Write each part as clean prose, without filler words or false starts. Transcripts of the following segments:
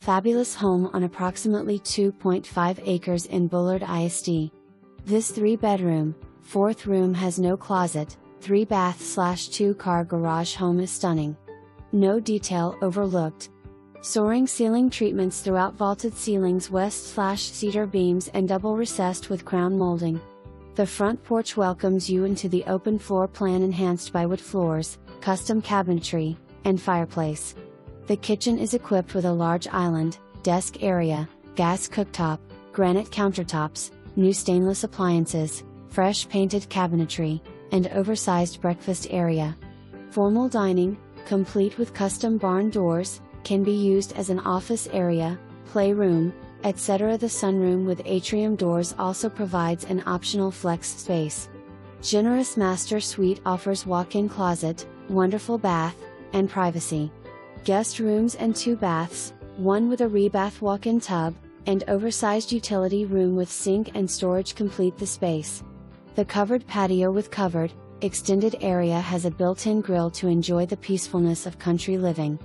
Fabulous home on approximately 2.5 acres in Bullard ISD. This 3-bedroom, 4th room has no closet, 3-bath/2-car garage home is stunning. No detail overlooked. Soaring ceiling treatments throughout, vaulted ceilings, west/cedar beams and double recessed with crown molding. The front porch welcomes you into the open floor plan enhanced by wood floors, custom cabinetry, and fireplace. The kitchen is equipped with a large island, desk area, gas cooktop, granite countertops, new stainless appliances, fresh painted cabinetry, and oversized breakfast area. Formal dining, complete with custom barn doors, can be used as an office area, playroom, etc. The sunroom with atrium doors also provides an optional flex space. Generous master suite offers walk-in closet, wonderful bath, and privacy. Guest rooms and 2 baths, one with a Rebath walk-in tub, and oversized utility room with sink and storage complete the space. The covered patio with covered, extended area has a built-in grill to enjoy the peacefulness of country living.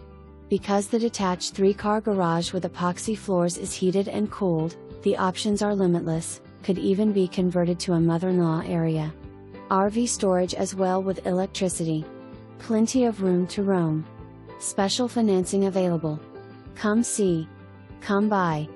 Because the detached 3-car garage with epoxy floors is heated and cooled, the options are limitless, could even be converted to a mother-in-law area. RV storage as well with electricity. Plenty of room to roam. Special financing available. Come see. Come buy.